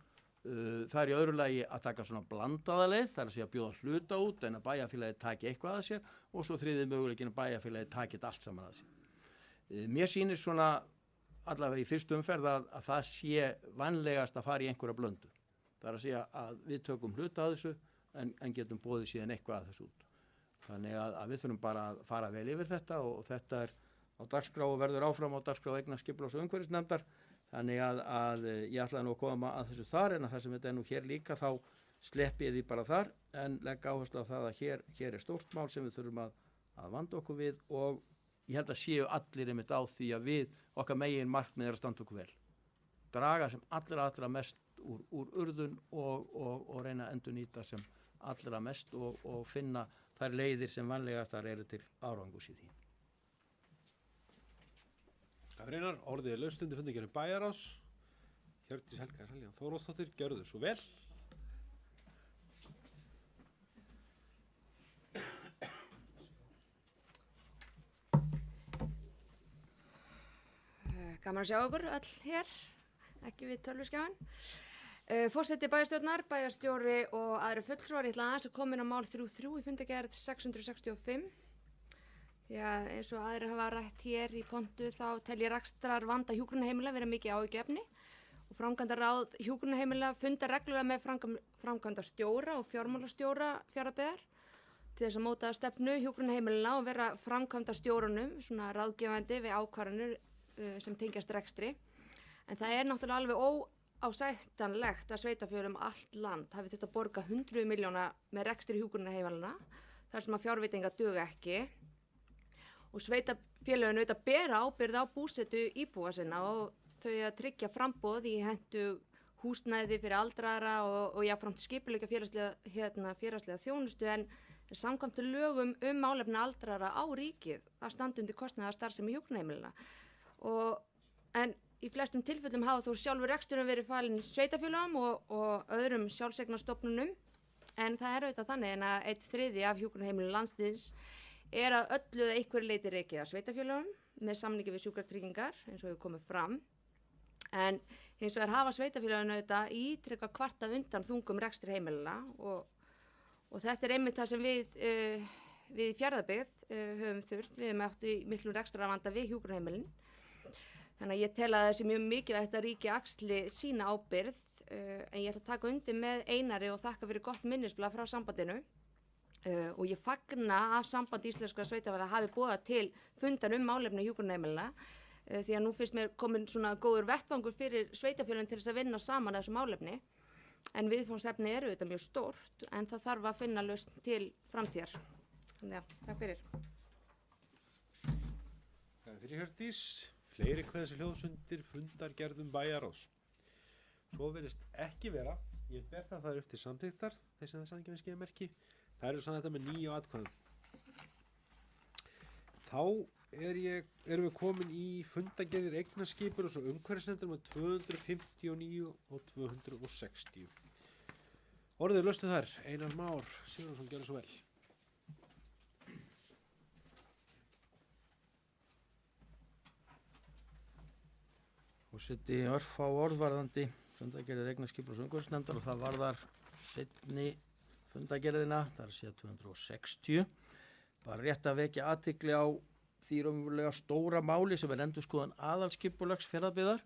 Það í öðru lagi að taka svona blandaða leið, það að segja að bjóða hluta út en að bæjarfélagið taki eitthvað að sér og svo þriðji möguleikin að bæjarfélagið taki þetta allt saman að sér. Mér sýnir svona allavega í fyrstu umferð að það sé vanlegast að fara í einhverja blöndu. Það að segja að við tökum hluta að þessu en getum boðið síðan eitthvað að þessu út. Þannig að við þurfum bara að fara vel yfir þetta og þetta á dagskrá og verður áfram á dagskrá vegna skipulags- og umhverfisnefndar. Þannig að ég ætlaði nú að koma að þessu þar en að það sem þetta nú hér líka þá sleppi ég því bara þar en legg áherslu á það að hér stórt mál sem við þurfum að vanda okkur við og ég held að séu allir einmitt á því að við okkar megin markmið að standa okkur vel. Draga sem allra mest úr urðun og reyna að endurnýta sem allra mest og finna þær leiðir sem vanlegastar eru til árangurs í því. Einar, orðið laust undir fundargerð bæjarráðs. Hjördís Helga Seljan Þórósdóttir, gjörðu svo vel. Gaman að sjá okkur öll hér, ekki við tölvuskjáin. Forseti bæjarstjórnar, bæjarstjóri og aðri fulltrúar, ég ætla aðeins að koma inn á mál 3.3 í fundargerð 665. Því að eins og aðrir hafa rætt hér í pontu þá tel ég rekstrar vanda hjúkrunarheimila vera mikið áhyggjuefni og framkvæmdaráð hjúkrunarheimila fundar reglulega með framkvæmdastjóra og fjármálastjóra Fjarðabyggðar til þess að móta stefnu hjúkrunarheimilina og vera framkvæmdastjórunum svona ráðgefandi við ákvarðanir sem tengjast rekstri. En það náttúrulega alveg óásættanlegt að sveitarfélögum allt land hafi þurft að borga 100 milljóna með rekstri hjúkrunarheimilina þar sem að fjárveitingar duga ekki. Og sveitarfélögin auðvitað bera ábyrgð á búsetu íbúa sinna og þau að tryggja framboð í hentug húsnæði fyrir aldraðra og jafnframt skipuleika félagslega þjónustu en samkvæmt lögum málefni aldraðra á ríkið að standa undir kostnaðar starfsemi hjúkrunarheimilina. En í flestum tilfellum hafa þó sjálfur reksturinn verið falin sveitafélögum og öðrum sjálfseignarstofnunum, en það er auðvitað þannig en að 1/3 af hjúkrunarheimilum landsins er að öllu eða einhverju leyti rekið af sveitafélögum með samningi við sjúkratryggingar eins og hefur komið fram. En hins vegar hafa sveitafélögin auðvitað ítrekka kvarta undan þungum rekstri heimilina og þetta er einmitt það sem við í Fjarðabyggð höfum þurft. Við höfum átt í miklum rekstrarvanda við hjúkrunarheimilin. Þannig að ég tel að það sé mjög mikilvægt að ríki axli sína ábyrgð, en ég ætla að taka undir með Einari og þakka fyrir gott minnisblað frá sambandinu. Og ég fagna að Samband íslenskra sveitarfélaga hafi boðað til fundar málefni hjúkrunarheimilina, því að nú finnst mér komin svona góður vettvangur fyrir sveitarfélögin til þess að vinna saman þessu málefni. En viðfangsefnið eru auðvitað mjög stórt, en það þarf að finna lausn til framtíðar. Þannig að, takk fyrir. Takk fyrir Hjördís. Fleiri kveðs hljóðsundir fundargerðum bæjarráðs. Svo virðist ekki vera. Ég ber það upp til samþykktar, þess að það sann ekki með skeiðmerki. Það eru sann þetta með 9 atkvæðum. Þá erum við komin í fundargerðir eignaskipur og svo umhverfisnefndar með 259 og 260. Orðið löstu þar, Einar Már Sigurðsson, gjörðu svo vel. Og seti örfá orðvarðandi fundargerðir eignaskipur og umhverfisnefndar og það varðar seinni fundargerðina, það er síðan 260. Bara rétt að vekja athygli á því raunverulega stóra máli sem er endurskoðun aðalskipulags Fjarðabyggðar.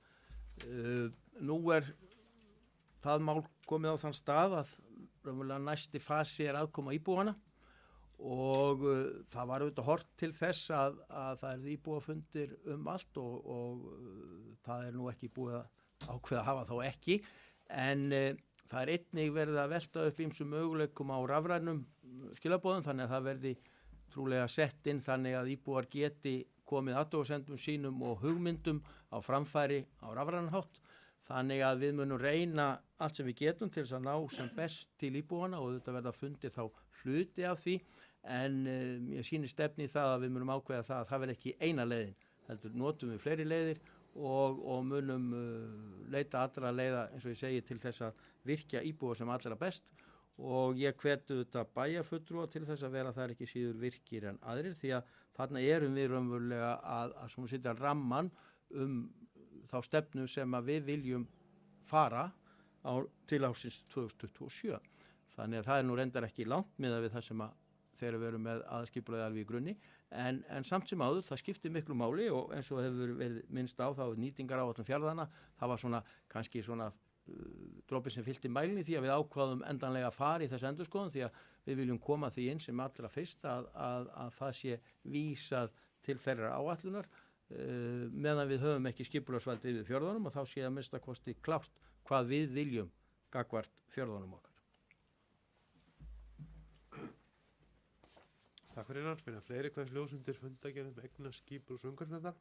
Nú er það mál komið á þann stað að raunverulega næsti fasi er aðkoma íbúana og það var auðvitað horft til þess að það er íbúafundir allt og það er nú ekki búið að ákveða að hafa þá ekki, en það er einnig verið að velta upp ýmsum möguleikum á rafrænum skilaboðum, þannig að það verði trúlega sett inn þannig að íbúar geti komið athugasemdum sínum og hugmyndum á framfæri á rafrænan hátt. Þannig að við munum reyna allt sem við getum til þess að ná sem best til íbúana og þetta verða fundið þá hluti af því, en ég sýni stefni í það að við munum ákveða það að það verði ekki eina leiðin, heldur notum við fleiri leiðir og munum leita allra leiða, eins og ég segi, til þess að virkja íbúa sem allra best og ég hvetu þetta bæjarfulltrúa til þess að vera þar ekki síður virkir en aðrir, því að þarna erum við raunverulega að svona setja ramman þá stefnu sem að við viljum fara til ársins 2027. Þannig að það er nú reyndar ekki langt miðað við það sem að þegar við erum með aðskipulagið alveg í grunni, en samt sem áður það skiptir miklu máli og eins og hefur verið minnst á þá nýtingaráætlun Fjarðanna, það var svona kannski svona dropinn sem fyllti mælinni því að við ákvaðum endanlega að fara í þessu endurskoðun því að við viljum koma því inn sem allra fyrst að það sé vísað til þeirra áætlunar meðan við höfum ekki skipulagsvald yfir fjörðunum og þá sé að minnsta kosti klárt hvað við viljum gagnvart fjörðunum okkar. Takk fyrir Einar, fyrir fleiri kveðs hljóðsundir fundargerðum eignaskipur og umhverfisnefndar.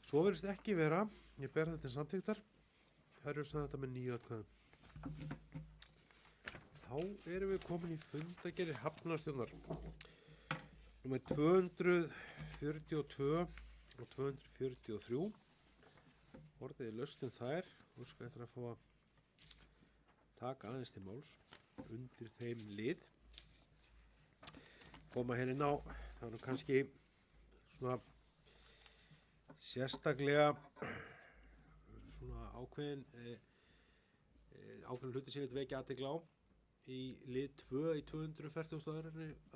Svo virðist ekki vera, ég ber þetta til samþykktar. Það eru sann þetta með 9 atkvæðum. Þá erum við komin í fundargerðir hafnarstjórnar. Númer 242 og 243. Orðið er laust þær. Þú skal eftir að fá að taka aðeins til máls undir þeim lið. Koma hérna inn á, það er kannski svona sérstaklega svona ákveðin hluti sem við vekja athygli á í lið 2 í 240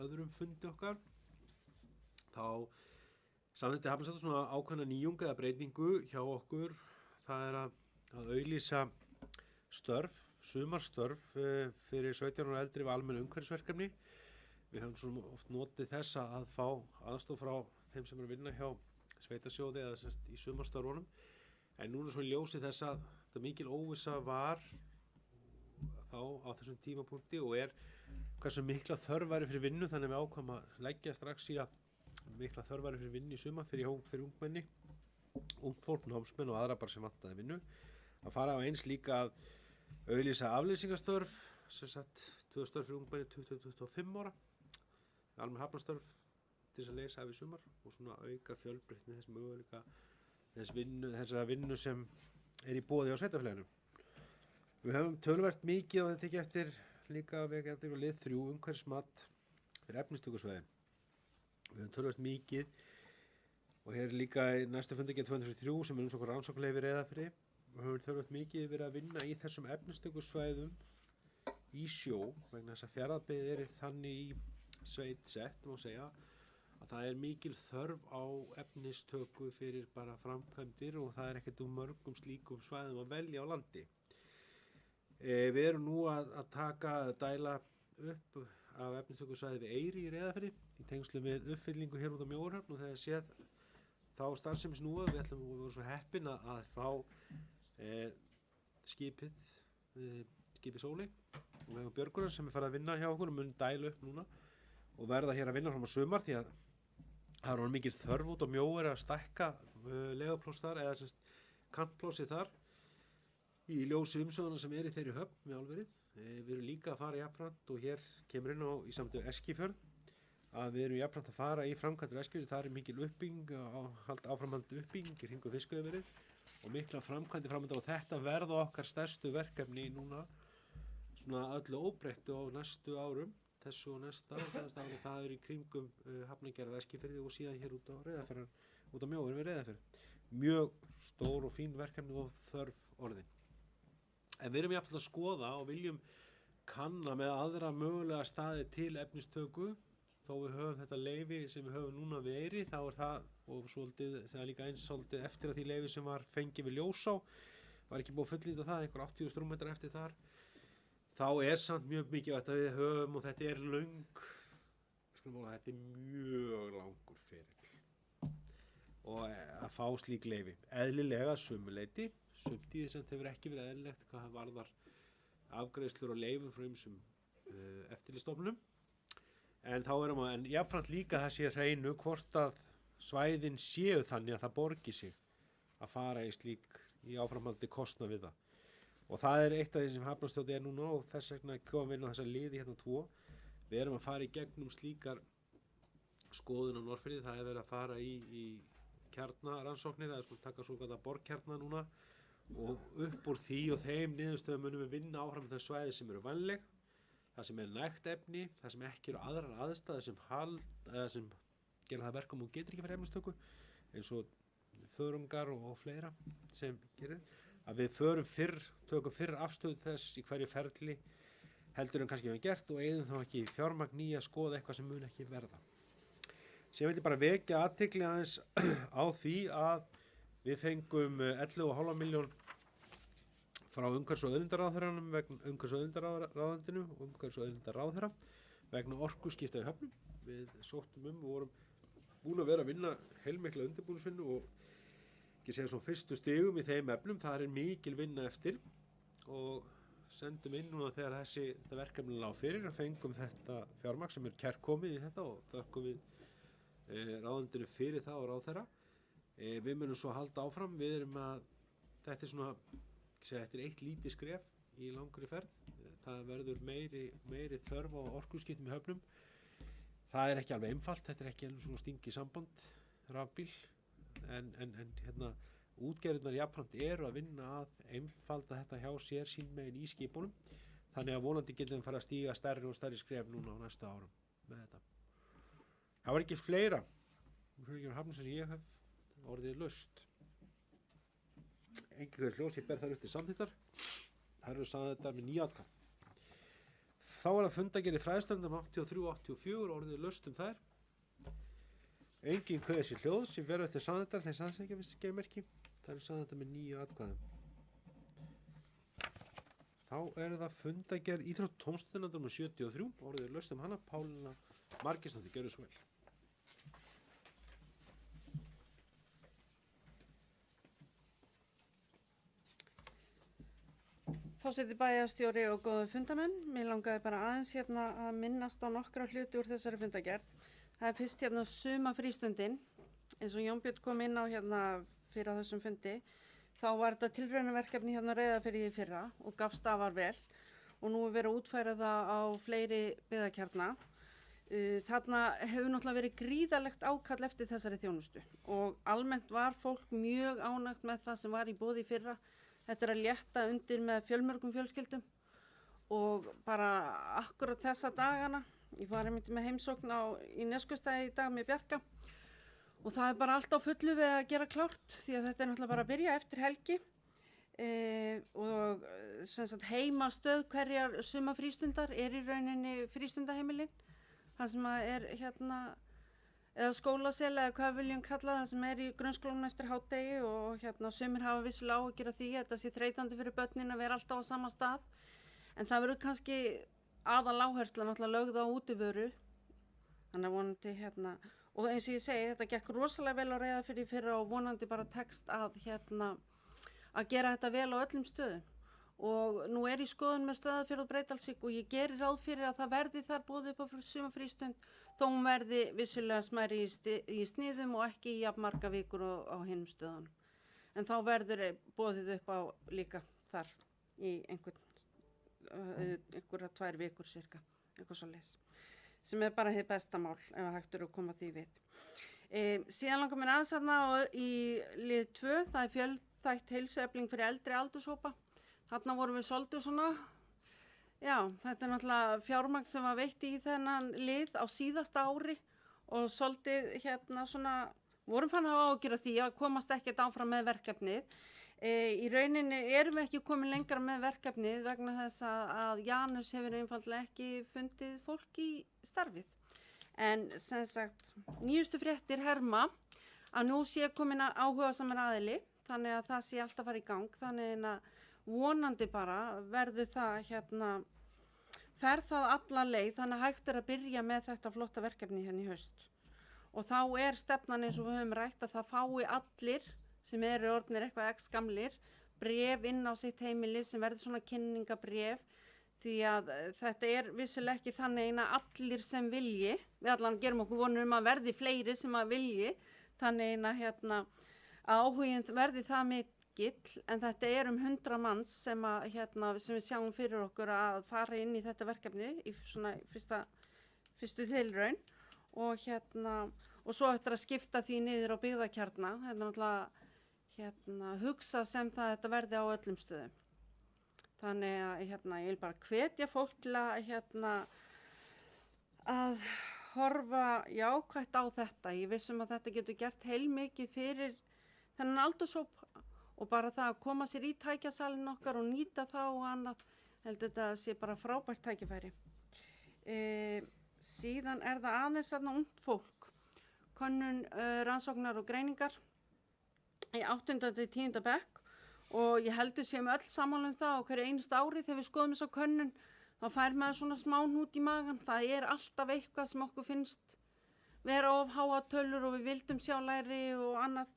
öðrum fundi okkar. Þá samþykkti hafnarstjórn svona ákveðna nýjung eða breytingu hjá okkur. Það er að auglýsa sumarstörf fyrir 17 ára og eldri við almenn umhverfisverkefni. Við höfum svona oft notið þess að fá aðstoð frá þeim sem eru að vinna hjá sveitasjóði eða semst í sumarstörfunum. En núna svo í ljósi þess að þetta mikil óvissa var þá á þessum tímapunkti og hversu mikla þörf væri fyrir vinnu, þannig að við ákváðum að leggja strax í að mikla þörf væri fyrir vinnu í sumar fyrir ungmenni, ungfólk, námsmenn og aðra bara sem vantaði vinnu. Að fara á eins líka að auglýsa afleysingastörf, sem sagt 2 störf fyrir ungmenni 20-25 ára. Almenn hafnarstörf til þess að leysa af í sumar og svona auka fjölbreytni þess möguleika þessara vinnu sem er í boði á sveitafélaginu. Við höfum töluvert mikið og þetta ekki eftir líka vega eftir lið 3 umhverfismat fyrir efnistökusvæði. Við höfum töluvert mikið og hér er líka í næsta fundargerð 203 sem er umsókn rannsóknarleyfi Reyðarfirði. Við höfum töluvert mikið verið að vinna í þessum efnistökusvæðum í sjó vegna þess að Fjarðabyggð er þannig í sveit sett má segja að það er mikil þörf á efnistöku fyrir bara framkvæmdir og það er ekkert mörgum slíkum svæðum að velja á landi. Við erum nú að dæla upp af efnistökusvæði við Eyri í Reyðarfirði í tengslum við uppfyllingu hér út á Mjóarhöfn og þegar séð þá starfsemi snúa við vorum svo heppin að fá skipið Sóley og við hefum Björgunar sem er farið að vinna hjá okkur og mun dæla upp núna og verða hér að vinna fram á sumar því að það er mikil þörf út á Mjóar að stækka legupláss þar eða kantplássi þar í ljósi umsöguna sem er í þeirri höfn með álverið. Við erum líka að fara jafnframt og hér kemur inn í samtöku Eskifjörð að við erum jafnframt að fara í framkvæmdir Eskifjörð. Það er mikil áframhaldandi uppbygging í hringum fiskveiðiverið og mikla framkvæmdir framöndan og þetta verða okkar stærstu verkefni núna svona öllu óbreyttu á næstu árum þessu og næsta ári það er í kringum hafnargerð Eskifirði og síðan hér út á Mjóar við Reyðarfjörð. Mjög stór og fín verkefni og þörf orðin. En við erum jafnvel að skoða og viljum kanna með aðra mögulega staði til efnistöku þó við höfum þetta leyfi sem við höfum núna við Eyri þá er það og svolítið, það er líka eins svolítið eftir að því leyfi sem var fengið við Ljósá var ekki búið að fullnýta það, einhver 80 rúmmetrar eftir þar þá er samt mjög mikið að við höfum og þetta er þetta er mjög langur ferill og að fá slík leyfi eðlilega sumuleyti sumt í þess að það hefur ekki verið eðlilegt hvað varðar afgreiðslur og leifum frá ýmsum eftirlitsstofnunum en þá erum en jafnframt líka það sé hreinu hvort að svæðin séu þannig að það borgi sig að fara í áframhaldi kostnað við það og það er eitt af því sem Hafnarstjórn er núna og þess vegna komum við inn á þessa liði hérna 2 við erum að fara í gegnum slíkar skoðun á Norðfirði það er verið að fara í kjarnarannsóknir eða taka svo kallað borgkjarna núna og upp úr því og þeim niðurstöðum munum við vinna áfram með þau svæði sem eru vænleg það sem er nægt efni, það sem ekki eru aðrar aðstæður sem gera það verkum og getur ekki fyrir efnistöku eins og þörungar og fleira sem gerir að við tökum fyrr afstöðu þess í hverju ferli heldur en kannski við höfum gert og eigðum þá ekki fjármagn í að skoða eitthvað sem mun ekki verða. Sem vil ég bara vekja athygli aðeins á því að við fengum 11,5 milljón frá umhverfis- og auðlindaráðherranum vegna umhverfis- og auðlindaráðuneytinu og umhverfis- og auðlindaráðherra vegna orkuskipta í höfnum. Við sóttum og vorum búin að vera að vinna heilmikla undirbúningsvinnu og ekki segja svona fyrstu stigum í þeim efnum. Það er mikil vinna eftir og sendum inn núna þegar þetta verkefni lá fyrir og fengum þetta fjármagn sem er kærkomið í þetta og þökkum við ráðuneytinu fyrir það og ráðherra. Við munum svo halda áfram. Við erum að þetta er svona þetta er eitt lítið skref í langri ferð. Það verður meiri þörf á orkuskiptum í höfnum. Það er ekki alveg einfalt, þetta er ekki einu svona stingi samband rafbíl en útgerðirnar jafnframt eru að vinna að einfalda þetta hjá sér sín megin í skipunum þannig að vonandi getum við fara að stíga stærri og stærri skref núna á næsta árum með þetta. Það var ekki fleira hafnum sem ég hef orðið laust. Einhver hljós ég ber þar upp til samþykktar. Það eru sagði þetta með 9 atkvæði. Þá var að fundargerð í fræðslunum 83-84 orðið laust þær. Engin kveður sér hljóð sem verður eftir samþykktar þegar samþykkja vissi ekki merki. Það eru sagði þetta með 9 atkvæðum. Þá er það fundargerð íþrótt tómstundinefndar með 73 orðið laust hana Pálína Margeirsdóttir, gjörðu svo vel. Forseti bæjarstjóri og góðu fundamenn, mér langaði bara aðeins hérna að minnast á nokkra hluti úr þessari fundagerð. Það er fyrst hérna sumafrístundin, eins og Jón Björn kom inn á hérna fyrir á þessum fundi. Þá var þetta tilraunaverkefni hérna Reyðarfirði í fyrra og gafst afar vel og nú er verið að útfæra það á fleiri byggðakjarna. Þarna hefur náttúrulega verið gríðarlegt ákall eftir þessari þjónustu og almennt var fólk mjög ánægt með það sem var í boði í fyrra. Þetta er að létta undir með fjölmörgum fjölskyldum og bara akkurat þessa dagana, ég var einmitt með heimsókn í Neskustæði í dag með Bjarka og það er bara allt á fullu við að gera klárt því að þetta er náttúrulega bara að byrja eftir helgi og sem sagt heimastöð hverjar suma frístundar er í rauninni frístundaheimilin, það sem er eða skólasel eða hvað viljum kalla það sem er í grunnskólanum eftir hádegi og sumir hafa vissulega áhyggjur af því að þetta sé þreytandi fyrir börnin að vera alltaf á sama stað. En það verður kannski aðaláhersla náttúrulega lögð á útivöru, þannig að vonandi og eins og ég segi, þetta gekk rosalega vel á Reyðarfirði fyrra og vonandi bara tekst að gera þetta vel á öllum stöðum. Og nú er í skoðun með Stöðvarfjörð og Breiðdalsvík og ég geri ráð fyrir að það verði þar boðið upp á sumarfrístund, þó hún verði vissulega smærri í sniðum og ekki í jafn marga vikur á hinum stöðunum. En þá verður boðið upp á líka þar í einhverja 2 vikur cirka, eitthvað svoleiðis, sem er bara hið besta mál ef hægt er að koma því við. Síðan langar mér aðeins þarna í lið 2, það er fjölþætt heilsuefling fyrir eldri aldurshópa. Þarna vorum við svolítið svona, já, þetta er náttúrulega fjármagn sem var veitt í þennan lið á síðasta ári og svolítið vorum fann að hafa áhyggjur af því að komast ekkert áfram með verkefnið. Í rauninni erum við ekki komin lengra með verkefnið vegna þess að Janus hefur einfaldlega ekki fundið fólk í starfið. En sem sagt, nýjustu fréttir herma að nú sé komin áhugasamur aðili, þannig að það sé alltaf fara í gang, þannig að vonandi bara verður það fer það alla leið, þannig að hægt er að byrja með þetta flotta verkefni hérna í haust. Og þá er stefnan eins og við höfum rætt að það fái allir sem eru orðnir eitthvað x gamlir bréf inn á sitt heimili sem verður svona kynningabréf því að þetta er vissulega ekki þannig að allir sem vilji, við allan gerum okkur vonur að verði fleiri sem að vilji, þannig að áhugin verði það mikill, en þetta er 100 manns sem við sjáum fyrir okkur að fara inn í þetta verkefni í svona fyrstu tilraun og svo eftir að skipta því niður á byggðakjarna, þetta er náttúrulega hugsa sem það þetta verði á öllum stöðum. Þannig að ég vil bara hvetja fólk til að horfa jákvætt á þetta. Ég vissum að þetta getur gert heilmikið fyrir þennan aldurshóp og bara það að koma sér í tækjasalinn okkar og nýta það og annað, held þetta sé bara frábært tækifæri. Síðan er það aðeins ungt fólk, könnun rannsóknar og greiningar í 8. til 10. bekk og ég heldur séum öll sammála það á hverju einasta ári þegar við skoðum þessa könnun, þá fær maður svona smá hnút í magann. Það er alltaf eitthvað sem okkur finnst vera of háa tölur og við vildum sjá lægri og annað.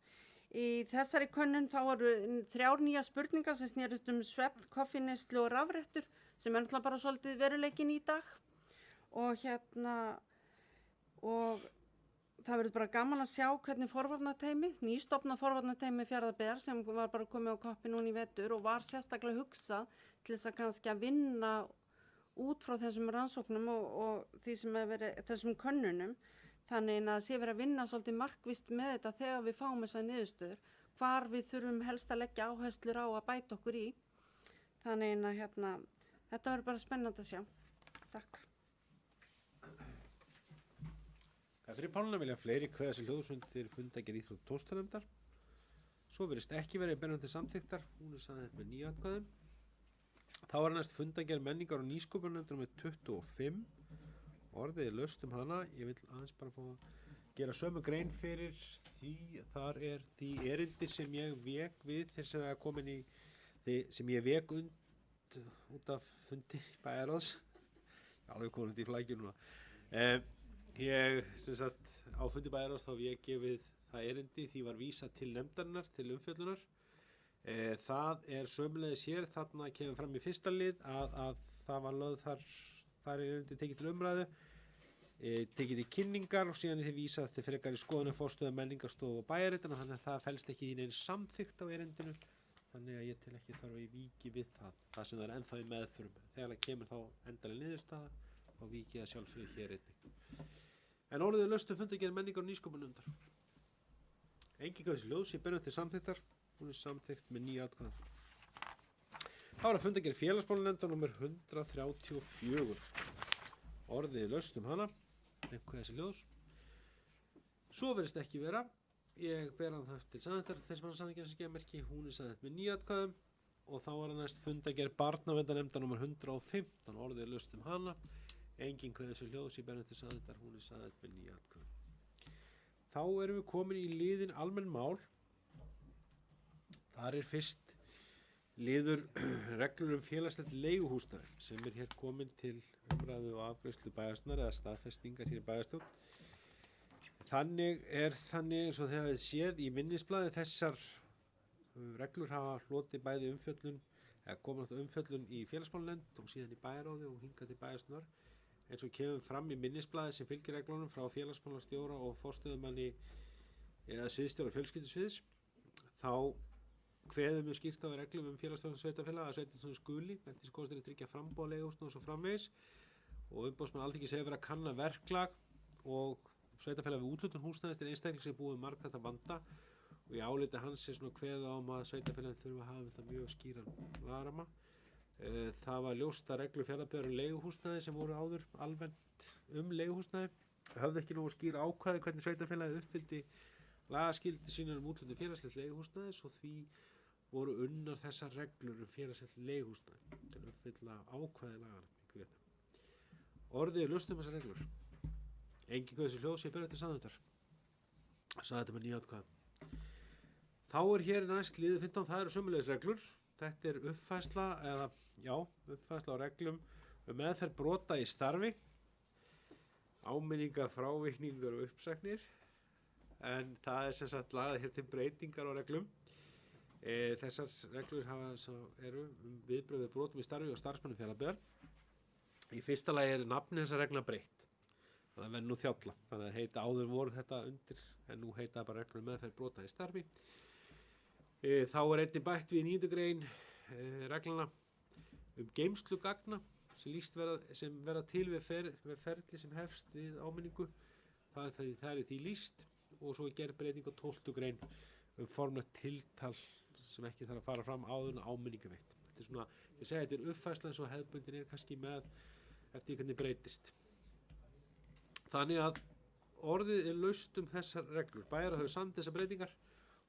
Í þessari könnun þá eru 3 nýjar spurningar sem snerust svefn, koffineyslu og rafrettur sem er náttúrulega bara svolítið veruleikinn í dag og og það verður bara gaman að sjá hvernig forvarnateymi, nýstofnað forvarnateymi Fjarðabyggðar sem var bara komið á koppi núna í vetur og var sérstaklega hugsað til þess að kannski að vinna út frá þessum rannsóknum og því sem þessum könnunum. Þannig að það sé verið að vinna svolítið markvisst með þetta þegar við fáum þessar niðurstöður, hvar við þurfum helst að leggja áherslur á að bæta okkur í. Þannig að þetta verður bara spennandi að sjá. Takk. Fyrir Páluna vilja fleiri kveða sér hljóðsundir fundagerð íþrótt tónlistarnefndar. Svo virðist ekki verið beinandi samþykktar, hún er samþykkt með 9 atkvæðum. Þá er næst fundagerð menningar og nýsköpunarnefndar með 25. Orðið er laust hana, ég vil aðeins bara fá að gera sömu grein fyrir því, þar er því erindi sem ég vek við þess að það er komin í því sem ég vek út af fundi bæjarráðs. Alveg komin út í flækju núna. Ég, sem sagt, á fundi bæjarráðs þá hef ég gefið það erindi, því var vísað til nefndarinnar, til umfjöllunar. Það er sömuleiðis hér, þarna kemur fram í fyrsta lið að það var lögð þar er erindi tekið til umræðu, tekið til kynningar og síðan er þið vísað til frekari skoðunum forstöðu menningarstofu og bæjarritana, þannig að það felst ekki í neins samþykkt á erindinu, þannig að ég tel ekki þarf að víki við það sem það er ennþá í meðförum. Þegar það kemur þá endalega niðurstaða og víkið að sjálfsögðu hér einnig. En orðið er laust fundargerð menningar og nýsköpunarnefndar. Engin gaf þessi ljós, ég ber til samþykktar, hún er samþykkt með 9 atkvæðum. Það var að fundargerð félagsmálanefndar nr. 134. Orðið er laust hana, einhver þessi ljós. Svo verðist ekki vera, ég ber hann það til samþykktar, þeir sem hann samþykkja sem gemerki, hún er samþykkt með 9 atkvæðum. Og þá var það næst fundargerð barnaverndarnefndar nr. 115. Orðið er laust hana, engin hvað þessi ljós, ég ber hann til samþykktar, hún er samþykkt með 9 atkvæðum. Þá erum við komin í liðin almenn mál. Þar er fyrst liður reglur félagslegt leiguhúsnæði sem er hér komin til umræðu og afgreiðslu bæjarstjórnar eða staðfestingar hér í bæjarstjórn. Þannig eins og þegar við séð í minnisblaði þessar reglur hafa hlotið bæði umfjöllun eða komin átt umfjöllun í félagsmálanefnd og síðan í bæjaráði og hingað til bæjarstjórnar. Eins og kemur fram í minnisblaði sem fylgir reglunum frá félagsmálastjóra og forstöðumanni eða sviðsstjóra fjölskyldusviðs, þá kveður mjög skýrt á reglum félagsstjórn sveitarfélaga að sveitarstjórn skuli eftir sem kostir að tryggja framboð leiguhúsnæðis og svo framvegis, og umboðsmann Alþingis hefur verið að kanna verklag og sveitarfélaga við úthlutun húsnæðis til einstakling sem búið margþætta vanda, og í áliti hans er svona kveðið á að sveitarfélagin þurfa að hafa þetta mjög skýran lagaramma. Það var ljóst að reglur Fjarðabyggðar leiguhúsnæði sem voru áður almennt leiguhúsnæði höfðu ekki nógu skýr ákvæði hvernig sveitarfélagið uppfyldi lagaskyldu sínar úthlutun félagslegt leiguhúsnæðis, og því voru unnar þessar reglur félagslegt leiguhúsnæði til að uppfylla ákvæði laganna. Orðið er laust þessar reglur. Engin gaf þessi ljós, ég ber þetta samþykktar. Sagði þetta með 9 atkvæðum. Þá er hér næst liðið 15, það eru sömuleiðis reglur. Þetta er uppfærsla á reglum meðferð brota í starfi, áminningar, frávikningar og uppsagnir, en það er sem sagt lagað hér til breytingar á reglum. Þessar reglur eru viðbrögð við brotum í starfi og starfsmönnum Fjarðabyggðar. Í fyrsta lagi er nafni þessar reglna breytt, þannig að verður nú Þjálla, þannig að heita áður voru þetta undir, en nú heita það bara reglur meðferð brota í starfi. Þá er einnig bætt við 9. grein reglana geymslu gagna sem verða til við ferli sem hefst við áminningu. Það er því lýst, og svo er gerð breyting á 12. grein formlegt tiltal sem ekki þarf að fara fram áður en áminningu veitt. Þetta er svona, ég segi þetta er uppfærsla eins og hefðbundin er kannski með eftir hvernig breytist. Þannig að orðið er laust þessar reglur. Bæjarráð hefur samþykkt þessar breytingar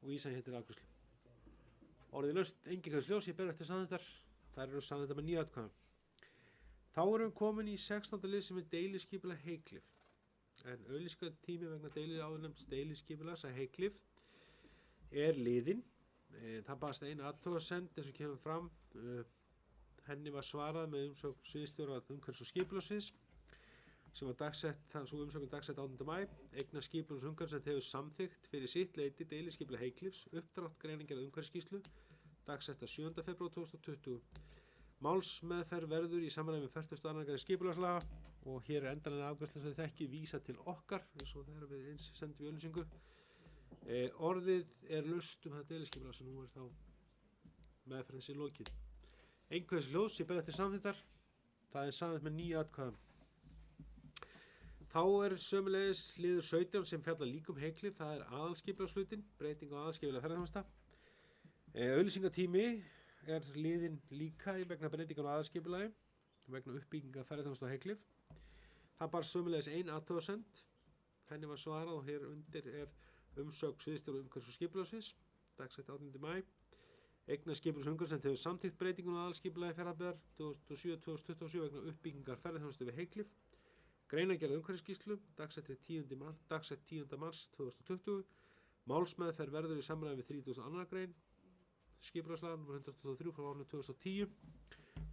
og vísa hér til afgreiðslu. Orðið er laust, engin gaf þessi ljós, ég ber eftir samþykktar. Þær eru samþykktar með 9 atkvæðum. Þá erum við komin í 16. lið sem er deiliskipulag Heyklif. En auglýsingatími vegna áðurnefnds deiliskipulags að Heyklif er liðinn. Það barst ein athugasemd eins og kemur fram. Henni var svarað með umsögn sviðsstjóra umhverfis- og skipulagssviðs sem var sú umsögn dagsett 8. maí. Eignar skipulags- og umhverfisnefnd hefur samþykkt fyrir sitt leyti deiliskipulag Heyklifs uppdrátt greinargerð umhverfisskýrslu dagsett 7. febrúar 2020. Málsmeðferð verður í samræmi með 42. grein skipulagslaga, og hér er endanlega afgreiðsla sem þið þekkið vísa til okkar eins og þegar við eins sendum við auglýsingu. Orðið er laust það deiliskipulag sem nú er þá meðferð þessi lokið. Einhver þessi ljós, ég ber eftir samþykktar. Það er samþykkt með 9 atkvæðum. Þá er sömuleiðis liður 17 sem fjallar líka Heyklif, það er aðalskipulagshlutinn, breyting á aðalskipulag ferðaþjónusta. Auglýsingatími er liðinn líka vegna breytingar á aðalskipulagi, vegna uppbyggingar ferðaþjónustu á Heyklif. Það bar sömuleiðis ein athugasemd, henni var svarað, og hér undir er umsögn sviðsstjóra umhverfis- og skipulagssviðs, dagsett 8. maí. Eignar skipulags- og umhverfisnefnd hefur samþykkt breytingun á aðalskipulagi Fjarðabyggðar 2007-2027 vegna uppbyggingar ferðaþjónustu við Heyklif. Greinargerð umhverfisskýrslu, dagsett 10. mars 2020. Málsmeðferð verður í samræmi við 32. grein skipulagslaga nr. 123 frá árinu 2010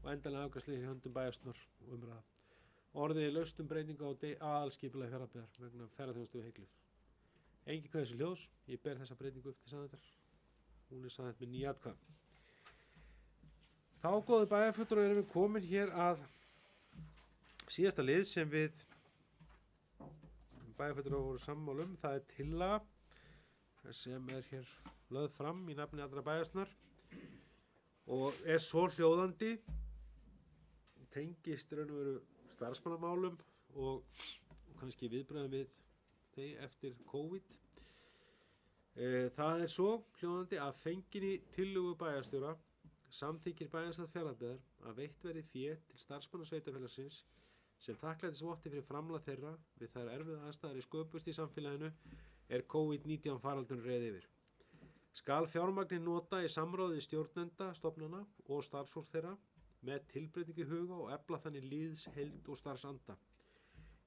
og endanlega afgreiðsla í höndum bæjarstjórnar og umræða. Orðið er laust breytingu á aðalskipulagi Fjarðabyggðar vegna ferðaþjónustu við Heyklif. Engin kvað þessi ljós, ég ber þessa breytingu upp til samþykktar. Hún er samþykkt með 9 atkvæðum. Þá, góðu bæjarfulltrúar, erum við komin hér að síðasta lið sem við bæjarfulltrúar voru sammála það er tillaga sem er hér lögð fram í nafni allra bæjarstjórnar og er svo hljóðandi, tengist raun og veru starfsmannamálum og kannski viðbröðum við þeir eftir COVID. Það er svo hljóðandi að fenginni tillögu bæjarstjóra samþykkir bæjarstjórn Fjarðabyggðar að veitt verði fé til starfsmanna sveitarfélagsins sem þakklætisvotti fyrir framlag þeirra við þær erfiðu aðstæður í sköpust í samfélaginu er COVID-19 faraldurinn reið yfir. Skal fjármagnin nota í samráði stjórnenda, stofnana og starfsfólks þeirra með tilbreytingu í huga og efla þannig líðs, heild og starfsanda.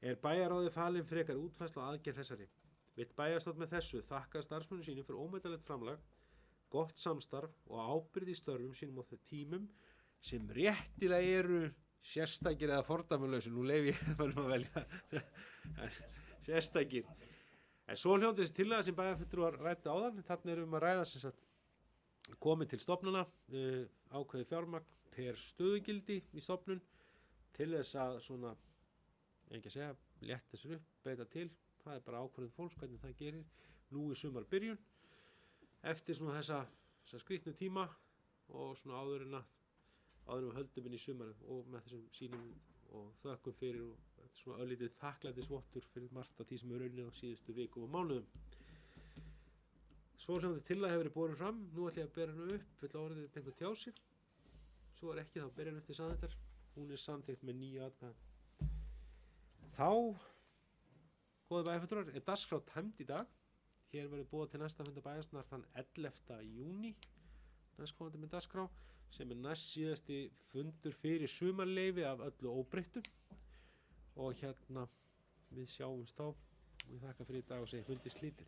Er bæjarráði falin frekar útfærslu og aðgerð þessari. Vill bæjarstjórn með þessu þakka starfsmönnum sínum fyrir ómetanlegt framlag, gott samstarf og ábyrgð í störfum sínum á þau tímum sem réttilega eru sérstakir eða fordæmalausir. Nú leyfi ég að velja sérstakir. En svo hljóðandi þessi tillaga sem bæjarfulltrúar ræddu áðan, þarna erum við að ræða sem sagt komið til stofnana, ákveðið fjármagn per stöðugildi í stofnun til þess að svona, ekki að segja, létt þessir upp, breyta til. Það er bara ákvörðun fólks hvernig það gerir nú í sumarbyrjun eftir svona þessa skrýtnu tíma og svona áður en við höldum inn í sumarið og með þessum sínum og þökkum fyrir og svona örlítið þakklætisvottur fyrir margt af því sem er unnið á síðustu vikum og mánuðum. Svo hljóðandi tillaga hefur verið borin fram, nú ætla ég að bera hennu upp, vill orðið einhver tjá sig. Svo er ekki þá bera hennu eftir samþykktar, hún er samþykkt með 9 atkvæðum. Þá, góðir bæjarfulltrúar, er dagskrá tæmd í dag. Hér verður boðað til næsta fundar bæjarstjórnar þann 11. júní, næstkomandi með dagskrá, sem er næst síðasti fundur fyrir sumarleyfi af öllu óbreyttu. Og við sjáumst þá og ég þakka fyrir í dag og segi fundi slítið.